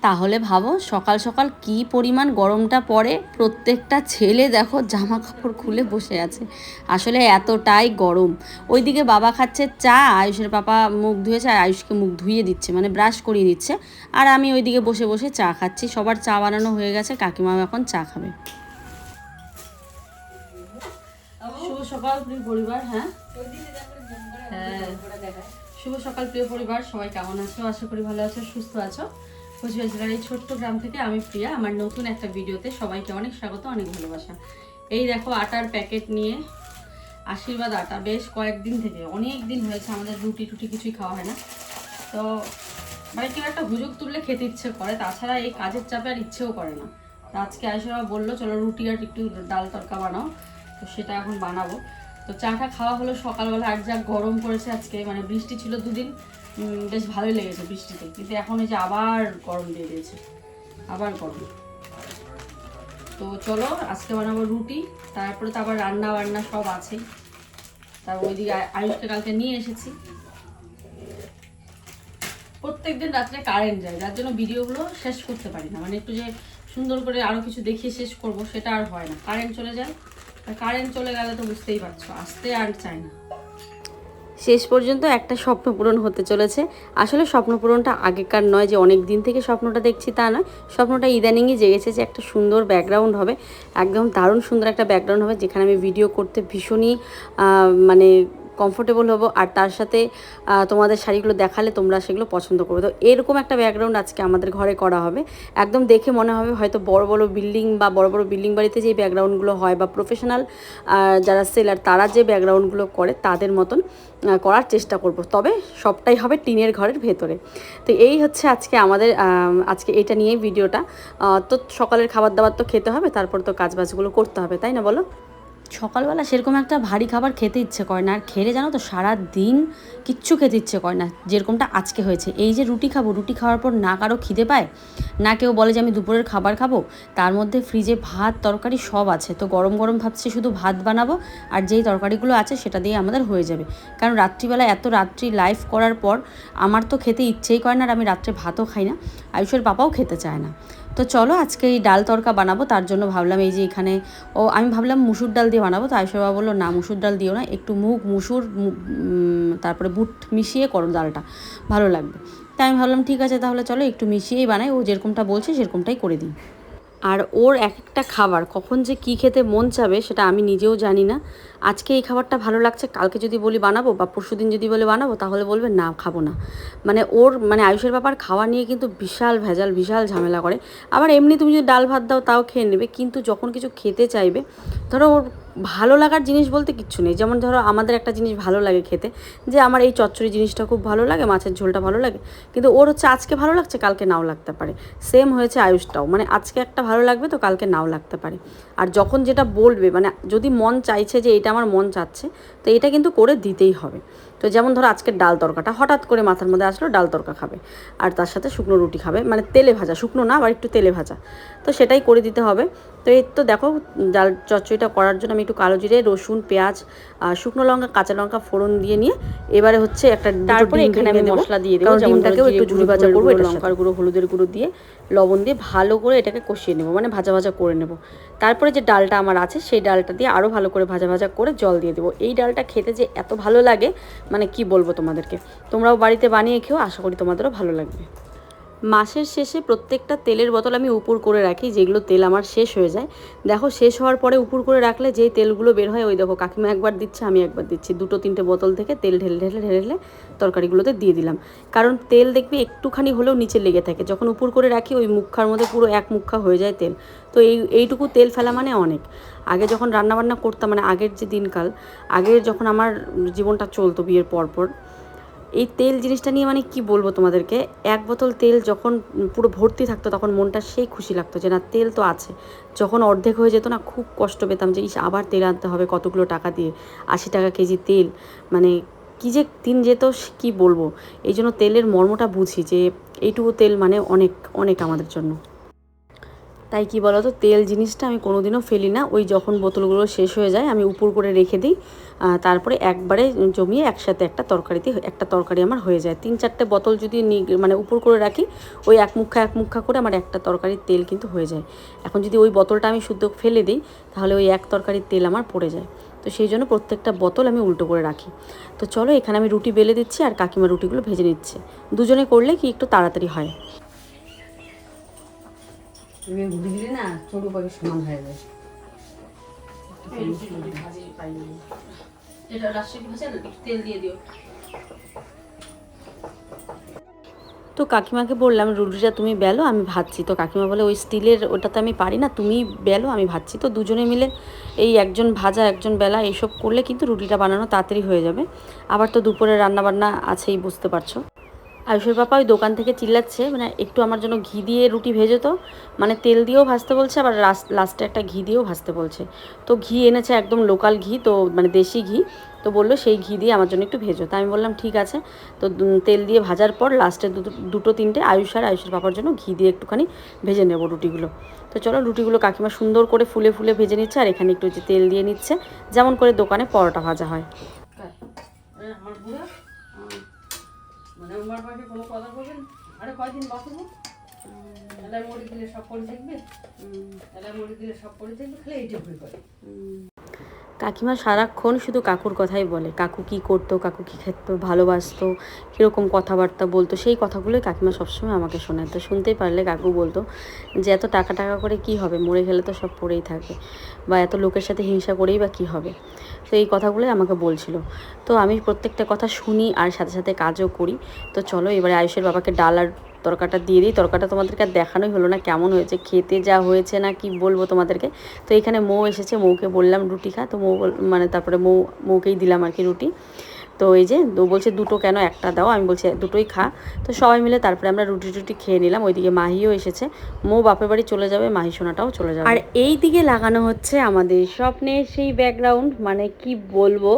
তাহলে ভাবো সকাল সকাল কি পরিমাণ গরমটা পড়ে, প্রত্যেকটা ছেলে দেখো জামা কাপড় খুলে বসে আছে। আসলে এতটাই গরম। ওইদিকে বাবা খাচ্ছে চা, আয়ুষের পাপা মুখ ধুয়েছে আর আয়ুষকে মুখ ধুইয়ে দিচ্ছে, মানে ব্রাশ করিয়ে দিচ্ছে। আর আমি ওইদিকে বসে বসে চা খাচ্ছি। সবার চা বানানো হয়ে গেছে, কাকিমাও এখন চা খাবে। শুভ সকাল প্রিয় পরিবার। হ্যাঁ শুভ সকাল প্রিয় পরিবার, সবাই কেমন আছো? আশা করি ভালো আছো, সুস্থ আছো। কোচবিহার জেলার এই ছোট্ট গ্রাম থেকে আমি প্রিয়া, আমার নতুন একটা ভিডিওতে সবাইকে অনেক স্বাগত, অনেক ভালোবাসা। এই দেখো আটার প্যাকেট নিয়ে, আশীর্বাদ আটা, বেশ কয়েকদিন থেকে, অনেক দিন হয়েছে আমাদের রুটি টুটি কিছুই খাওয়া হয় না। তো মানে কেউ একটা হুজুগ তুললে খেতে ইচ্ছে করে, তাছাড়া এই কাজের চাপে আর ইচ্ছেও করে না। তো আজকে আয়ুষরা বললো চলো রুটি আর একটু ডাল তরকা বানাও, তো সেটা এখন বানাবো। তো চাটা খাওয়া হলো সকালবেলা। আর যা গরম পড়েছে আজকে, মানে বৃষ্টি ছিল দুদিন, বেশ ভালোই লেগেছে বৃষ্টিতে, কিন্তু এখন এই যে আবার গরম দিয়ে দিয়েছে, আবার গরম। তো চলো আজকে বানাবো রুটি, তারপরে তো আবার রান্না বান্না সব আছেই। তারপর ওইদিকে আয়ুষকে কালকে নিয়ে এসেছি। প্রত্যেকদিন রাত্রে কারেন্ট যায়, যার জন্য ভিডিওগুলো শেষ করতে পারি না, মানে একটু যে সুন্দর করে আরও কিছু দেখিয়ে শেষ করব সেটা আর হয় না, কারেন্ট চলে যায়। কারেন্ট চলে গেলে তো বুঝতেই পারছো, আসতে আর চাই না। শেষ পর্যন্ত একটা স্বপ্ন পূরণ হতে চলেছে। আসলে স্বপ্ন পূরণটা আগেকার নয়, যে অনেক দিন থেকে স্বপ্নটা দেখছি তা নয়, স্বপ্নটা ইদানিংই জেগেছে যে একটা সুন্দর ব্যাকগ্রাউন্ড হবে, একদম দারুণ সুন্দর একটা ব্যাকগ্রাউন্ড হবে, যেখানে আমি ভিডিও করতে ভীষণই মানে কমফোর্টেবল হবো, আর তার সাথে তোমাদের শাড়িগুলো দেখালে তোমরা সেগুলো পছন্দ করবে। তো এরকম একটা ব্যাকগ্রাউন্ড আজকে আমাদের ঘরে করা হবে। একদম দেখে মনে হবে হয়তো বড় বড় বিল্ডিং বা বড় বড় বিল্ডিং বাড়িতে যে ব্যাকগ্রাউন্ডগুলো হয়, বা প্রফেশনাল যারা সেলার তারা যে ব্যাকগ্রাউন্ডগুলো করে তাদের মতন করার চেষ্টা করব। তবে সবটাই হবে টিনের ঘরের ভেতরে। তো এই হচ্ছে আজকে আমাদের আজকে এটা নিয়েই ভিডিওটা। তো সকালের খাবার দাবার তো খেতে হবে, তারপর তো কাজবাজগুলো করতে হবে, তাই না বলো? সকালবেলা সেরকম একটা ভারী খাবার খেতে ইচ্ছে করে না, আর খেলে জানো তো সারা দিন কিচ্ছু খেতে ইচ্ছে করে না, যেরকমটা আজকে হয়েছে। এই যে রুটি খাবো, রুটি খাওয়ার পর না কারো খিদে পায়, না কেউ বলে যে আমি দুপুরের খাবার খাবো। তার মধ্যে ফ্রিজে ভাত তরকারি সব আছে, তো গরম গরম ভাবছি শুধু ভাত বানাবো, আর যেই তরকারিগুলো আছে সেটা দিয়ে আমাদের হয়ে যাবে। কারণ রাত্রিবেলা এত রাত্রি লাইভ করার পর আমার তো খেতে ইচ্ছেই করে না, আর আমি রাত্রে ভাতও খাই না, আয়ুষের পাপাও খেতে চায় না। তো চলো আজকে এই ডাল তরকা বানাবো, তার জন্য ভাবলাম এই যে এখানে আমি ভাবলাম মুসুর ডাল দিয়ে বানাবো, তো আয়ুষের বাবা বললো না মুসুর ডাল দিও না, একটু মুসুর তারপরে বুট মিশিয়ে করো ডালটা, ভালো লাগবে। তাই আমি ভাবলাম ঠিক আছে তাহলে চলো একটু মিশিয়েই বানাই, ও যেরকমটা বলছে সেরকমটাই করে দিই। আর ওর এক একটা খাবার কখন যে কী খেতে মন চাবে সেটা আমি নিজেও জানি না। আজকে এই খাবারটা ভালো লাগছে, কালকে যদি বলি বানাবো বা পরশুদিন যদি বলে বানাবো, তাহলে বলবে না খাবো না। মানে ওর মানে আয়ুষের ব্যাপার খাওয়া নিয়ে কিন্তু বিশাল ভেজাল, বিশাল ঝামেলা করে। আবার এমনি তুমি যদি ডাল ভাত দাও তাও খেয়ে নেবে, কিন্তু যখন কিছু খেতে চাইবে, ধরো ওর ভালো লাগার জিনিস বলতে কিচ্ছু নেই। যেমন ধরো আমাদের একটা জিনিস ভালো লাগে খেতে, যে আমার এই চচ্চড়ি জিনিসটা খুব ভালো লাগে, মাছের ঝোলটা ভালো লাগে, কিন্তু ওর হচ্ছে আজকে ভালো লাগছে কালকে নাও লাগতে পারে। সেম হয়েছে আয়ুষটাও, মানে আজকে একটা ভালো লাগবে তো কালকে নাও লাগতে পারে। আর যখন যেটা বলবে, মানে যদি মন চাইছে যে এটা আমার মন চাচ্ছে, তো এটা কিন্তু করে দিতেই হবে। তো যেমন ধরো আজকের ডাল তরকাটা হঠাৎ করে মাথার মধ্যে আসলো ডাল তরকা খাবে, আর তার সাথে শুকনো রুটি খাবে, মানে তেলে ভাজা, শুকনো না আবার একটু তেলে ভাজা, তো সেটাই করে দিতে হবে। তো এই তো দেখো ডাল চচ্চড়িটা করার জন্য আমি একটু কালো জিরে, রসুন, পেঁয়াজ, শুকনো লঙ্কা, কাঁচা লঙ্কা ফোড়ন দিয়ে নিয়ে এবারে হচ্ছে একটা, তারপরে এখানে আমি মশলা দিয়ে দেবো, যেমনটাকেও একটু ঝুড়ি ভাজা করবো, লঙ্কার গুঁড়ো, হলুদের গুঁড়ো দিয়ে লবণ দিয়ে ভালো করে এটাকে কষিয়ে নেবো, মানে ভাজা ভাজা করে নেব। তারপরে যে ডালটা আমার আছে সেই ডালটা দিয়ে আরও ভালো করে ভাজা ভাজা করে জল দিয়ে দেবো। এই ডালটা খেতে যে এত ভালো লাগে মানে কি বলবো তোমাদেরকে, তোমরাও বাড়িতে বানিয়ে খেও, আশা করি তোমাদেরও ভালো লাগবে। মাসের শেষে প্রত্যেকটা তেলের বোতল আমি উপুর করে রাখি, যেগুলো তেল আমার শেষ হয়ে যায়। দেখো শেষ হওয়ার পরে উপুর করে রাখলে যেই তেলগুলো বের হয়, ওই দেখো কাকিমা একবার দিচ্ছে, আমি একবার দিচ্ছি, দুটো তিনটে বোতল থেকে তেল ঢেলে ঢেলে ঢেলে ঢেলে তরকারিগুলোতে দিয়ে দিলাম। কারণ তেল দেখবি একটুখানি হলেও নিচে লেগে থাকে, যখন উপুর করে রাখি ওই মুখার মধ্যে পুরো এক মুখা হয়ে যায় তেল। তো এইটুকু তেল ফেলা মানে অনেক। আগে যখন রান্নাবান্না করতাম, মানে আগের যে দিনকাল, আগের যখন আমার জীবনটা চলতো বিয়ের পরপর, এই তেল জিনিসটা নিয়ে মানে কি বলবো তোমাদেরকে, এক বোতল তেল যখন পুরো ভর্তি থাকতো তখন মনটা সেই খুশি লাগতো যে না তেল তো আছে। যখন অর্ধেক হয়ে যেত না, খুব কষ্ট পেতাম যে ইস আবার তেল আনতে হবে কতগুলো টাকা দিয়ে, 80 টাকা কেজি তেল, মানে কী যে দিন যেত কি বলবো। এই জন্য তেলের মর্মটা বুঝি যে এইটুকু তেল মানে অনেক অনেক আমাদের জন্য। তাই কি বলো তো, তেল জিনিসটা আমি কোনোদিনও ফেলি না। ওই যখন বোতলগুলো শেষ হয়ে যায় আমি উপর করে রেখে দিই, তারপরে একবারে জমিয়ে একসাথে একটা তরকারি আমার হয়ে যায়। 3-4টে বোতল যদি মানে উপর করে রাখি, ওই এক মুখা করে আমার একটা তরকারির তেল কিন্তু হয়ে যায়। এখন যদি ওই বোতলটা আমি শুদ্ধ ফেলে দিই, তাহলে ওই এক তরকারির তেল আমার পড়ে যায়। তো সেই জন্য প্রত্যেকটা বোতল আমি উল্টো করে রাখি। তো চলো, এখানে আমি রুটি বেলে দিচ্ছি আর কাকিমা রুটিগুলো ভেজে নিচ্ছে। দুজনে করলে কি একটু তাড়াতাড়ি হয়। তুমি ঘুরে দিলে না চড়ু পাখি সমান হয়ে যায়। এটা রাজশাহী ভাজা না, তেল দিয়ে দিও। তো কাকিমাকে বললাম রুটিটা তুমি বেলো, আমি ভাজছি। তো কাকিমা বলে ওই স্টিলের ওটাতে আমি পারি না, তুমি বেলো আমি ভাজছি। তো দুজনে মিলে এই একজন ভাজা একজন বেলা এইসব করলে কিন্তু রুটিটা বানানো তাড়াতাড়ি হয়ে যাবে। আবার তো দুপুরে রান্নাবান্না আছেই, বুঝতে পারছো। আয়ুষের পাপা ওই দোকান থেকে চিল্লাচ্ছে, মানে একটু আমার জন্য ঘি দিয়ে রুটি ভেজো তো। মানে তেল দিয়েও ভাজতে বলছে, আবার লাস্টে একটা ঘি দিয়েও ভাজতে বলছে। তো ঘি এনেছে একদম লোকাল ঘি, তো মানে দেশি ঘি। তো বললো সেই ঘি দিয়ে আমার জন্য একটু ভেজো। তা আমি বললাম ঠিক আছে। তো তেল দিয়ে ভাজার পর লাস্টে দুটো তিনটে আয়ুষের পাপার জন্য ঘি দিয়ে একটুখানি ভেজে নেবো রুটিগুলো। তো চলো, রুটিগুলো কাকিমা সুন্দর করে ফুলে ফুলে ভেজে নিচ্ছে, আর এখানে একটু যে তেল দিয়ে নিচ্ছে, যেমন করে দোকানে পরোটা ভাজা হয়। আমার বুড়া মানে আমার পাখি কোনো কথা বলবেন, আরে কয়দিন বাঁচবো, এলাই মুড়ি দিলে সব পড়ে থাকবে, এলাই মুড়ি দিলে সব পড়ে থাকবে, খালি এইটা ভুল করে। কাকিমা সারাক্ষণ শুধু কাকুর কথাই বলে, কাকু কী করতো, কাকু কী খেত, ভালোবাসতো, কীরকম কথাবার্তা বলতো, সেই কথাগুলোই কাকিমা সবসময় আমাকে শোনায়। তো শুনতেই পারলে কাকু বলতো যে এত টাকা করে কি হবে, মরে গেলে তো সব পড়েই থাকবে, বা এত লোকের সাথে হিংসা করেই বা কী হবে। তো এই কথাগুলোই আমাকে বলছিল। তো আমি প্রত্যেকটা কথা শুনি আর সাথে সাথে কাজও করি। তো চলো এবারে আয়ুষের বাবাকে ডাল আর তরকাটা দিয়ে দিই। তরকাটা তোমাদেরকে আর দেখানোই হলো না কেমন হয়েছে, খেতে যা হয়েছে না কি বলবো তোমাদেরকে। তো এখানে মৌ এসেছে, মৌকে বললাম রুটি খা। তো মৌ মানে তারপরে মৌকেই দিলাম আর কি রুটি। তো এই যে বলছে দুটো কেন, একটা দাও। আমি বলছি দুটোই খা। তো সবাই মিলে তারপরে আমরা রুটি খেয়ে নিলাম। ওইদিকে মাহিও এসেছে, মৌ বাপের বাড়ি চলে যাবে, মাহি সোনাটাও চলে যাবে। আর এই দিকে লাগানো হচ্ছে আমাদের স্বপ্নের সেই ব্যাকগ্রাউন্ড, মানে কি বলবো,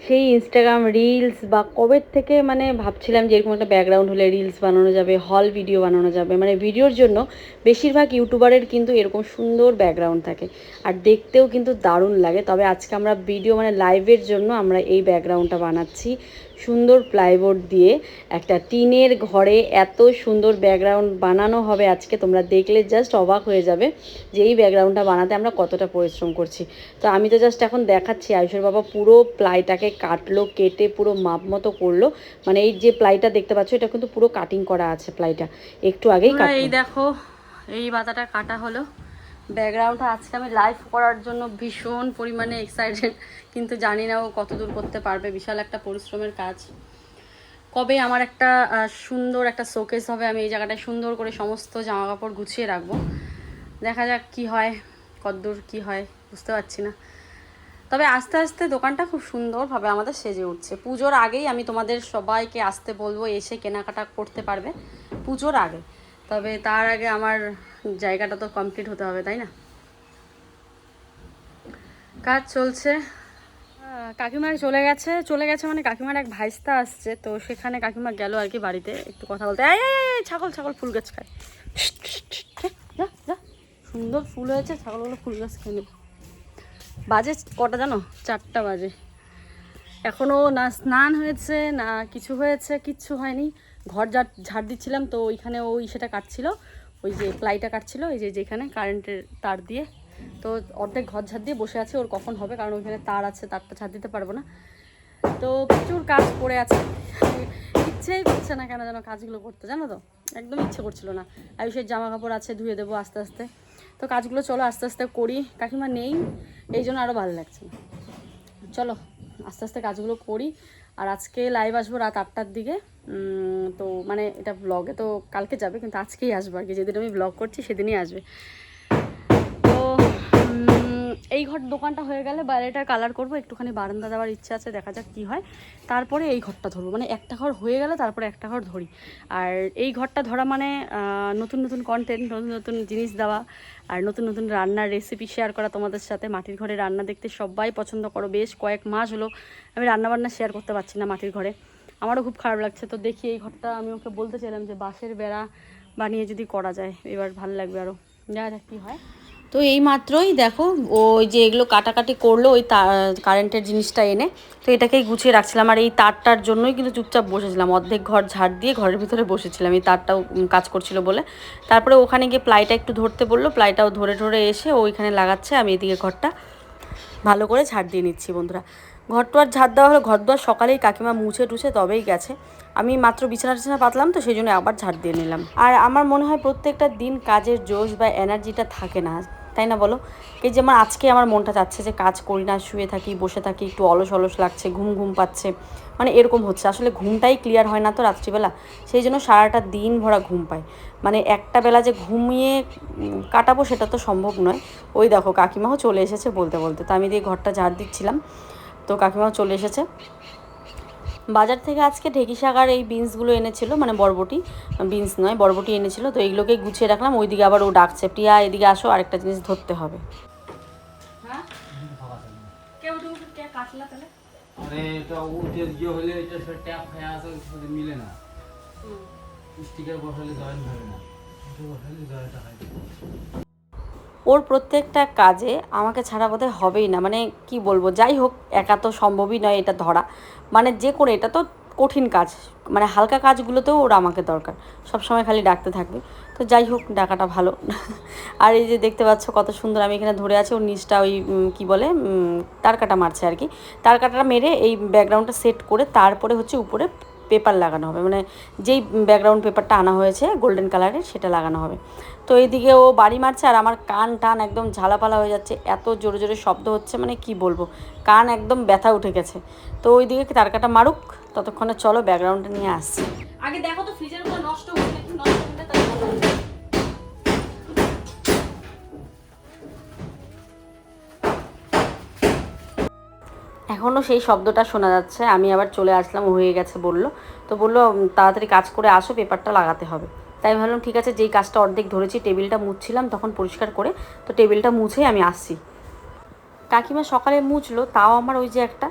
সেই ইনস্টাগ্রাম রিলস বা কবের থেকে মানে ভাবছিলাম যে এরকম একটা ব্যাকগ্রাউন্ড হলে রিলস বানানো যাবে, হল ভিডিও বানানো যাবে। মানে ভিডিওর জন্য বেশিরভাগ ইউটিউবারের কিন্তু এরকম সুন্দর ব্যাকগ্রাউন্ড থাকে, আর দেখতেও কিন্তু দারুণ লাগে। তবে আজকে আমরা ভিডিও মানে লাইভের জন্য আমরা এই ব্যাকগ্রাউন্ডটা বানাচ্ছি সুন্দর প্লাইবোর্ড দিয়ে। একটা টিনের ঘরে এত সুন্দর ব্যাকগ্রাউন্ড বানানো হবে আজকে, তোমরা দেখলে জাস্ট অবাক হয়ে যাবে যে এই ব্যাকগ্রাউন্ডটা বানাতে আমরা কতটা পরিশ্রম করছি। তো আমি তো জাস্ট এখন দেখাচ্ছি, আয়ুষের বাবা পুরো প্লাইটাকে কাটলো, কেটে পুরো মাপ মতো করলো। মানে এই যে প্লাইটা দেখতে পাচ্ছ, এটা কিন্তু পুরো কাটিং করা আছে প্লাইটা, একটু আগেই কাটা। এই দেখো এই বাতাটা কাটা হলো। ব্যাকগ্রাউন্ডটা আজকে আমি লাইভ করার জন্য ভীষণ পরিমাণে এক্সাইটেড, কিন্তু জানি না ও কতদূর করতে পারবে। বিশাল একটা পরিশ্রমের কাজ। কবে আমার একটা সুন্দর একটা শোকেস হবে, আমি এই জায়গাটায় সুন্দর করে সমস্ত জামা কাপড় গুছিয়ে রাখবো। দেখা যাক কি হয়, কতদূর কি হয় বুঝতে পারছি না। তবে আস্তে আস্তে দোকানটা খুব সুন্দরভাবে আমাদের সেজে উঠছে। পুজোর আগেই আমি তোমাদের সবাইকে আসতে বলবো, এসে কেনাকাটা করতে পারবে পুজোর আগে। তবে তার আগে আমার জায়গাটা তো কমপ্লিট হতে হবে, তাই না? কাজ চলছে। কাকিমার চলে গেছে মানে কাকিমার এক ভাইস্তা আসছে, তো সেখানে কাকিমা গেল আর কি বাড়িতে একটু কথা বলতে। এই ছাগল ফুল গাছ খায়, যা যা, সুন্দর ফুল হয়েছে, ছাগলগুলো ফুল গাছ খেয়ে নেবে। বাজে কটা জানো? 4টা বাজে। এখনও না স্নান হয়েছে না কিছু হয়েছে, কিচ্ছু হয়নি। ঘর ঝাড় দিচ্ছিলাম, তো ওইখানে ওই সেটা কাটছিল, ওই যে প্লাইটা কাটছিল, এই যে যেখানে কারেন্টের তার দিয়ে। তো অর্ধেক ঘর ঝাড় দিয়ে বসে আছে, ওর কখন হবে, কারণ ওইখানে তার আছে, তারটা ঝাড় দিতে পারবো না। তো প্রচুর কাজ পড়ে আছে, ইচ্ছেই করছে না কেন যেন কাজগুলো করতে, জানো তো, একদম ইচ্ছে করছিল না। আয়ুষের জামা কাপড় আছে, ধুয়ে দেবো আস্তে আস্তে। তো কাজগুলো চলো আস্তে আস্তে করি, কাকিমা নেই এই জন্য আরও ভালো লাগছে না। চলো আস্তে আস্তে কাজগুলো করি। আর আজকে লাইভ আসবো রাত 8টার দিকে। তো মানে এটা ব্লগে তো কালকে যাবে, কিন্তু আজকেই আসবো আর কি, যেদিন আমি ব্লগ করছি সেদিনই আসবে। তো এই দোকানটা হয়ে গেলে বাইরেটা কালার করবো, একটুখানি বারান্দা দেওয়ার ইচ্ছা আছে, দেখা যাক কী হয়। তারপরে এই ঘরটা ধরবো, মানে একটা ঘর হয়ে গেলে তারপরে একটা ঘর ধরি। আর এই ঘরটা ধরা মানে নতুন নতুন কন্টেন্ট, নতুন নতুন জিনিস দেওয়া, আর নতুন নতুন রান্নার রেসিপি শেয়ার করা তোমাদের সাথে। মাটির ঘরে রান্না দেখতে সবাই পছন্দ করো, বেশ কয়েক মাস হলো আমি রান্নাবান্না শেয়ার করতে পারছি না মাটির ঘরে, আমারও খুব খারাপ লাগছে। তো দেখি এই ঘরটা আমি ওকে বলতে চাইলাম যে বাঁশের বেড়া বানিয়ে যদি করা যায়, এবার ভালো লাগবে আরও। দেখা যাক কি হয়। তো এই মাত্রই দেখো ওই যে এগুলো কাটাকাটি করলো ওই কারেন্টের জিনিসটা এনে, তো এটাকেই গুছিয়ে রাখছিলাম। আর এই তারটার জন্যই কিন্তু চুপচাপ বসেছিলাম, অর্ধেক ঘর ঝাড় দিয়ে ঘরের ভিতরে বসেছিলাম, এই তারটাও কাজ করছিল বলে। তারপরে ওখানে গিয়ে প্লাইটা একটু ধরতে বললো, প্লাইটাও ধরে ধরে এসে ওইখানে লাগাচ্ছে, আমি এদিকে ঘরটা ভালো করে ঝাড় দিয়ে নিচ্ছি বন্ধুরা। ঘরটার ঝাড় দেওয়া হলো, ঘর দুয়ার সকালেই কাকিমা মুছে টুছে তবেই গেছে, আমি মাত্র বিছানা টিছানা পাতলাম, তো সেই জন্য আবার ঝাড় দিয়ে নিলাম। আর আমার মনে হয় প্রত্যেকটা দিন কাজের জোশ বা এনার্জিটা থাকে না, তাই না বলো? এই যেমন আজকে আমার মনটা চাচ্ছে যে কাজ করি না, শুয়ে থাকি, বসে থাকি, একটু অলস অলস লাগছে, ঘুম ঘুম পাচ্ছে, মানে এরকম হচ্ছে। আসলে ঘুমটাই ক্লিয়ার হয় না তো রাত্রিবেলা, সেই জন্য সারাটা দিন ভরা ঘুম পায়। মানে একটা বেলা যে ঘুমিয়ে কাটাবো সেটা তো সম্ভব নয়। ওই দেখো কাকিমাও চলে এসেছে বলতে বলতে, তো আমি দিয়ে ঘরটা ঝাড় দিচ্ছিলাম, তো কাকিমাও চলে এসেছে। বাজার থেকে আজকে ঢেঁকি শাক আর এই বিনসগুলো এনেছিল, মানে বরবটি, বিনস নয় বরবটি এনেছিল, তো এইগুলোকে গুছিয়ে রাখলাম। ওইদিকে আবার ও ডাকছে, প্রিয়া এদিকে আসো, আরেকটা জিনিস ধরতে হবে। হ্যাঁ কেউ তুমি কে কাটলা তাহলে? আরে এটা উদ্যোগ্য হলে এটা সব ট্যাপ হয়ে আসে, ওর সাথে মিলে না, স্টিকার বসালে জয়েন হবে না, এটা বসালে জয়েনটা হয়। ওর প্রত্যেকটা কাজে আমাকে ছাড়া বোধহয় হবেই না, মানে কি বলবো, যাই হোক একা তো সম্ভবই নয় এটা ধরা, মানে যে করে এটা তো কঠিন কাজ, মানে হালকা কাজগুলোতেও ওরা আমাকে দরকার, সবসময় খালি ডাকতে থাকবে। তো যাই হোক ডাকাটা ভালো। আর এই যে দেখতে পাচ্ছ কত সুন্দর আমি এখানে ধরে আছি, ওর নিচটা ওই কি বলে তার কাটা মারছে আর কি, তার কাটাটা মেরে এই ব্যাকগ্রাউন্ডটা সেট করে তারপরে হচ্ছে উপরে পেপার লাগানো হবে, মানে যেই ব্যাকগ্রাউন্ড পেপারটা আনা হয়েছে গোল্ডেন কালারের সেটা লাগানো হবে। তো এইদিকে ও বাড়ি মারছে আর আমার কান টান একদম ঝালাপালা হয়ে যাচ্ছে, এত জোরে জোরে শব্দ হচ্ছে, মানে কি বলবো, কান একদম ব্যথা উঠে গেছে। তো ওইদিকে তার কাটা মারুক, ততক্ষণে চলো ব্যাকগ্রাউন্ডটা নিয়ে আসছি। আগে দেখো তো ফ্রিজের মধ্যে নষ্ট হচ্ছে নাকি, নষ্ট হলে তাই ভালো হবে। এখনও সেই শব্দটা শোনা যাচ্ছে, আমি আবার চলে আসলাম, হয়ে গেছে বললো, তো বললো তাড়াতাড়ি কাজ করে আসো, পেপারটা লাগাতে হবে। তাই ভাবলাম ঠিক আছে, যেই কাজটা অর্ধেক ধরেছি, টেবিলটা মুছছিলাম তখন পরিষ্কার করে, তো টেবিলটা মুছেই আমি আসছি। কাকিমা সকালে মুছলো, তাও আমার ওই যে একটা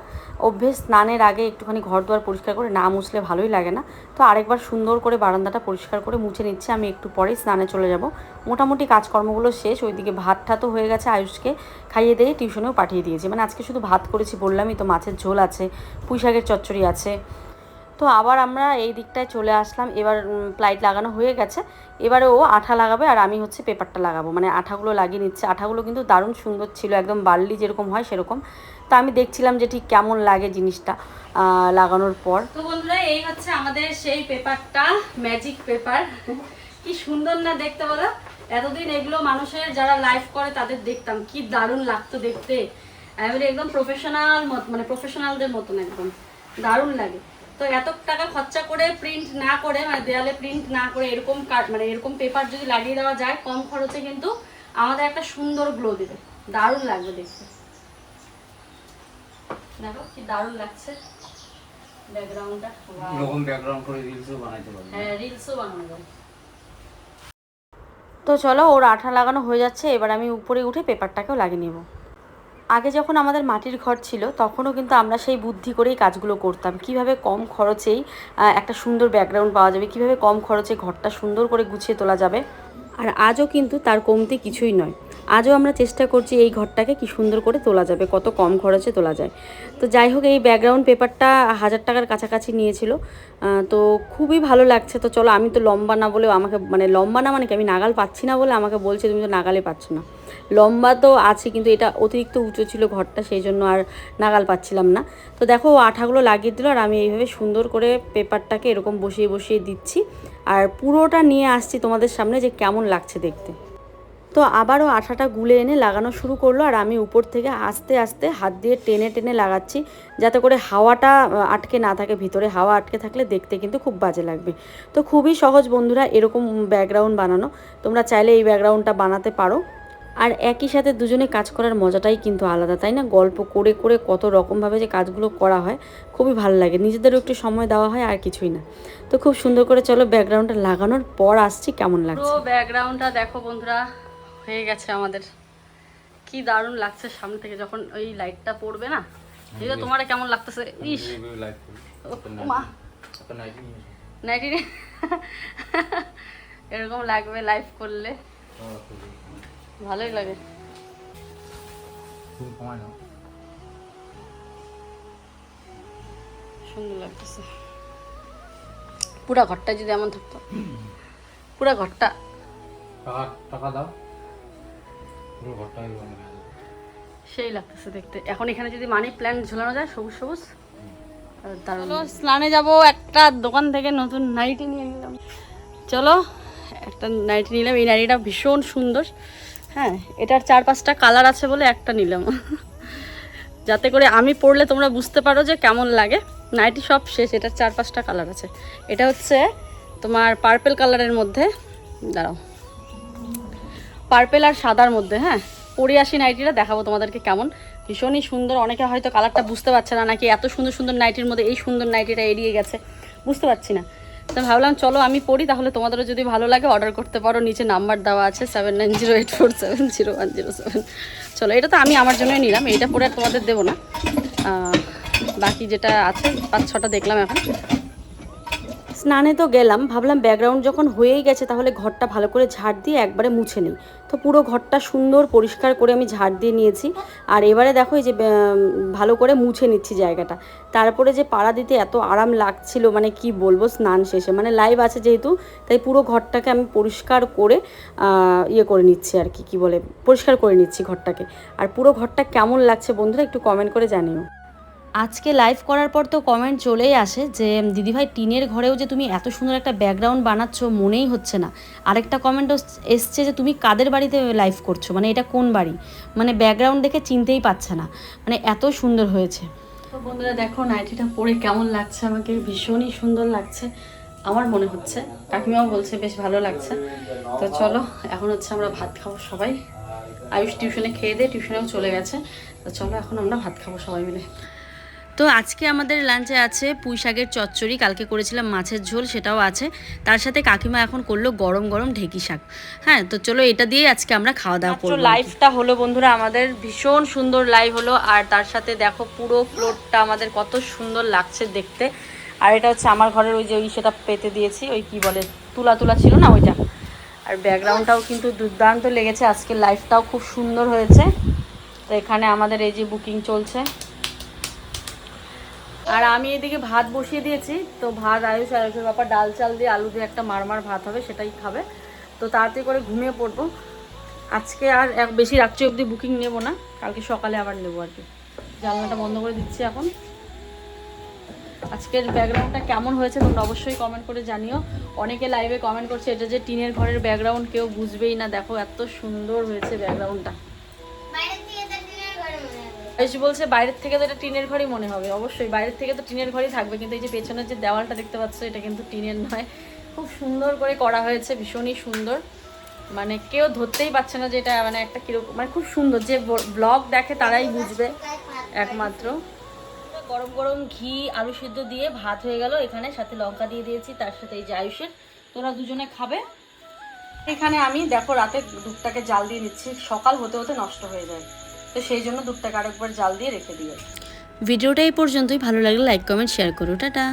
অভ্যেস, স্নানের আগে একটুখানি ঘর দুয়ার পরিষ্কার করে না মুছলে ভালোই লাগে না, তো আরেকবার সুন্দর করে বারান্দাটা পরিষ্কার করে মুছে নিচ্ছে। আমি একটু পরেই স্নানে চলে যাব, মোটামুটি কাজকর্মগুলো শেষ। ওইদিকে ভাত ঠাতও হয়ে গেছে, আয়ুষকে খাইয়ে দিয়ে টিউশনেও পাঠিয়ে দিয়েছি, মানে আজকে শুধু ভাত করেছি বললামই তো, মাছের ঝোল আছে, পুঁই শাকের চচ্চড়ি আছে। তো আবার আমরা এই দিকটায় চলে আসলাম, এবার প্লাইট লাগানো হয়ে গেছে, এবারে ও আঠা লাগাবে আর আমি হচ্ছে পেপারটা লাগাবো, মানে আঠাগুলো লাগিয়ে নিচ্ছে। আঠাগুলো কিন্তু দারুণ সুন্দর ছিল, একদম বার্লি যেরকম হয় সেরকম। তো আমি দেখছিলাম যে ঠিক কেমন লাগে জিনিসটা লাগানোর পর। তো বন্ধুরা এই হচ্ছে আমাদের সেই পেপারটা, ম্যাজিক পেপার। কি সুন্দর না দেখতে বলো? এতদিন এগুলো মানুষের যারা লাইভ করে তাদের দেখতাম, কি দারুণ লাগতো দেখতে, একদম প্রফেশনাল মানে প্রফেশনালদের মতন একদম দারুণ লাগে। তো এত টাকা খরচা করে প্রিন্ট না করে, মানে দেয়ালে প্রিন্ট না করে এরকম মানে এরকম পেপার যদি লাগিয়ে দেওয়া যায় কম খরচে, কিন্তু আমাদের একটা সুন্দর গ্লো দেবে, দারুণ লাগবে দেখতে। দেখো কি দারুণ লাগছে ব্যাকগ্রাউন্ডটা, এরকম ব্যাকগ্রাউন্ড করে রিলসও বানাইতে পারবে। হ্যাঁ রিলসও বানানো যায়। তো চলো ওর আঠা লাগানো হয়ে যাচ্ছে, এবার আমি উপরে উঠে পেপারটাকেও লাগিয়ে নেব। আগে যখন আমাদের মাটির ঘর ছিল তখনও কিন্তু আমরা সেই বুদ্ধি করেই কাজগুলো করতাম, কিভাবে কম খরচেই একটা সুন্দর ব্যাকগ্রাউন্ড পাওয়া যাবে, কিভাবে কম খরচে ঘরটা সুন্দর করে গুছিয়ে তোলা যাবে। আর আজও কিন্তু তার কমতি কিছুই নয়, আজও আমরা চেষ্টা করছি এই ঘরটাকে কি সুন্দর করে তোলা যাবে, কত কম খরচে তোলা যায়। তো যাই হোক এই ব্যাকগ্রাউন্ড পেপারটা 1000 টাকার কাছাকাছি নিয়েছিল, তো খুবই ভালো লাগছে। তো চলো, আমি তো লম্বা না বলেও আমাকে, মানে লম্বা না মানে কি, আমি নাগাল পাচ্ছি না বলে আমাকে বলছে তুমি তো নাগালে পাচ্ছ না। লম্বা তো আছে কিন্তু এটা অতিরিক্ত উঁচু ছিল ঘরটা, সেই জন্য আর নাগাল পাচ্ছিলাম না। তো দেখো আঠাগুলো লাগিয়ে দিল আর আমি এইভাবে সুন্দর করে পেপারটাকে এরকম বসিয়ে বসিয়ে দিচ্ছি, আর পুরোটা নিয়ে আসছি তোমাদের সামনে যে কেমন লাগছে দেখতে। তো আবারও আঠাটা গুলে এনে লাগানো শুরু করলো, আর আমি উপর থেকে আস্তে আস্তে হাত দিয়ে টেনে টেনে লাগাচ্ছি, যাতে করে হাওয়াটা আটকে না থাকে ভিতরে, হাওয়া আটকে থাকলে দেখতে কিন্তু খুব বাজে লাগবে। তো খুবই সহজ বন্ধুরা এরকম ব্যাকগ্রাউন্ড বানানো, তোমরা চাইলে এই ব্যাকগ্রাউন্ডটা বানাতে পারো। আর একই সাথে দুজনে কাজ করার মজাটাই কিন্তু আলাদা, তাই না? গল্প করে করে কত রকমভাবে যে কাজগুলো করা হয়, খুবই ভালো লাগে, নিজেদেরও একটু সময় দেওয়া হয় আর কিছুই না। তো খুব সুন্দর করে চলো ব্যাকগ্রাউন্ডটা লাগানোর পর আসছি কেমন লাগছে। পুরো ব্যাকগ্রাউন্ডটা দেখো বন্ধুরা, হয়ে গেছে আমাদের, কি দারুণ লাগছে সামনে থেকে যখন ওই লাইটটা পড়বে না। এটা তোমার কেমন লাগতেছে? ইস মা নাইটি এরকম লাগবে লাইভ করলে, ভালোই লাগে। তুমি কমায় নাও। সুন্দর লাগতেছে। পুরা ঘরটা যদি এমন থাকতো, পুরা ঘরটা। টাকা দাও, পুরো ঘরটা বানিয়ে দাও। সেই লাগতেছে দেখতে। এখন এখানে যদি মানি প্ল্যান্ট ঝোলানো যায় সবুজ সবুজ, চলো স্নানে যাব। একটা দোকান থেকে নতুন নাইটি নিয়ে নিলাম। চলো একটা নাইটি নিলাম। এই নাইটিটা ভীষণ সুন্দর। হ্যাঁ, এটার 4-5টা কালার আছে বলে একটা নিলাম, যাতে করে আমি পরলে তোমরা বুঝতে পারো যে কেমন লাগে। নাইটি সব শেষ, এটার 4-5টা কালার আছে। এটা হচ্ছে তোমার পার্পেল কালারের মধ্যে, দাঁড়াও, পার্পেল আর সাদার মধ্যে। হ্যাঁ, পরে আসি নাইটিটা, দেখাবো তোমাদেরকে কেমন। ভীষণই সুন্দর। অনেকে হয়তো কালারটা বুঝতে পারছে না, নাকি এত সুন্দর সুন্দর নাইটির মধ্যে এই সুন্দর নাইটিটা এড়িয়ে গেছে, বুঝতে পারছি না। তো ভাবলাম চলো আমি পড়ি, তাহলে তোমাদেরও যদি ভালো লাগে অর্ডার করতে পারো। নিচে নাম্বার দেওয়া আছে 7908470107। চলো, এটা তো আমি আমার জন্যই নিলাম, এইটা পরে আর তোমাদের দেবো না। বাকি যেটা আছে 5-6টা দেখলাম এখন। স্নানে তো গেলাম, ভাবলাম ব্যাকগ্রাউন্ড যখন হয়েই গেছে তাহলে ঘরটা ভালো করে ঝাড় দিয়ে একবারে মুছে নিই। তো পুরো ঘরটা সুন্দর পরিষ্কার করে আমি ঝাড় দিয়ে নিয়েছি। আর এবারে দেখো এই যে ভালো করে মুছে নিচ্ছি জায়গাটা। তারপরে যে পাড়া দিতে এত আরাম লাগছিল, মানে কি বলবো, স্নান শেষে মানে লাইভ আছে যেহেতু, তাই পুরো ঘরটাকে আমি পরিষ্কার করে ইয়ে করে নিচ্ছি আর কি বলে, পরিষ্কার করে নিচ্ছি ঘরটাকে। আর পুরো ঘরটা কেমন লাগছে বন্ধুরা একটু কমেন্ট করে জানিও। আজকে লাইভ করার পর তো কমেন্ট চলেই আসে যে দিদিভাই টিনের ঘরেও যে তুমি এত সুন্দর একটা ব্যাকগ্রাউন্ড বানাচ্ছ মনেই হচ্ছে না। আরেকটা কমেন্ট এসছে যে তুমি কাদের বাড়িতে লাইভ করছো, মানে এটা কোন বাড়ি, মানে ব্যাকগ্রাউন্ড দেখে চিনতেই পারছে না, মানে এত সুন্দর হয়েছে। তো বন্ধুরা দেখো নাইটিটা পরে কেমন লাগছে, আমাকে ভীষণই সুন্দর লাগছে আমার মনে হচ্ছে। কাকিমাও বলছে বেশ ভালো লাগছে। তো চলো এখন হচ্ছে আমরা ভাত খাবো সবাই। আয়ুষ টিউশনে খেয়ে দিয়ে টিউশনেও চলে গেছে। তো চলো এখন আমরা ভাত খাবো সবাই মিলে। তো আজকে আমাদের লাঞ্চে আছে পুঁই শাকের চচ্চড়ি, কালকে করেছিলাম মাছের ঝোল, সেটাও আছে। তার সাথে কাকিমা এখন করলো গরম গরম ঢেঁকি শাক। হ্যাঁ, তো চলো এটা দিয়ে আজকে আমরা খাওয়া দাওয়া করবো। লাইভটা হলো বন্ধুরা আমাদের, ভীষণ সুন্দর লাইভ হলো। আর তার সাথে দেখো পুরো ফ্লোরটা আমাদের কত সুন্দর লাগছে দেখতে। আর এটা হচ্ছে আমার ঘরের ওই যে সেটা পেতে দিয়েছি, ওই কি বলে তুলা তুলা ছিল না ওইটা। আর ব্যাকগ্রাউন্ডটাও কিন্তু দুর্দান্ত লেগেছে। আজকে লাইভটাও খুব সুন্দর হয়েছে। তো এখানে আমাদের এই যে বুকিং চলছে। আর আমি এদিকে ভাত বসিয়ে দিয়েছি। তো ভাত আয়ুষের বাবা ডাল চাল দিয়ে আলু দিয়ে একটা মারমার ভাত হবে, সেটাই খাবে। তো তাড়াতাড়ি করে ঘুমিয়ে পড়বো। আজকে আর বেশি রাত্রি অবধি বুকিং নেব না, কালকে সকালে আবার নেবো আর কি। জানলাটা বন্ধ করে দিচ্ছি এখন। আজকের ব্যাকগ্রাউন্ডটা কেমন হয়েছে তোমরা অবশ্যই কমেন্ট করে জানিও। অনেকে লাইভে কমেন্ট করছে এটা যে টিনের ঘরের ব্যাকগ্রাউন্ড, কেউ বুঝবেই না। দেখো এত সুন্দর হয়েছে ব্যাকগ্রাউন্ডটা। আয়ুষ বলছে বাইরের থেকে তো এটা টিনের ঘরই মনে হবে। অবশ্যই বাইরের থেকে তো টিনের ঘরই থাকবে, কিন্তু এই যে পেছনের যে দেওয়ালটা দেখতে পাচ্ছ এটা কিন্তু টিনের নয়। খুব সুন্দর করে করা হয়েছে, ভীষণই সুন্দর। মানে কেউ ধরতেই পারছে না যে এটা মানে একটা কিরকম, মানে খুব সুন্দর। যে ব্লগ দেখে তারাই বুঝবে একমাত্র। গরম গরম ঘি আলু সিদ্ধ দিয়ে ভাত হয়ে গেল এখানে, সাথে লঙ্কা দিয়ে দিয়েছি, তার সাথে এই যে আয়ুষের, তোরা দুজনে খাবে। এখানে আমি দেখো রাতে দুধটাকে জাল দিয়ে দিচ্ছি, সকাল হতে হতে নষ্ট হয়ে যায়, তো সেই জন্য দুধটাকে আরেকবার জাল দিয়ে রেখে দিই। ভিডিওটা এই পর্যন্তই। ভালো লাগলে লাইক কমেন্ট শেয়ার করো। টাটা।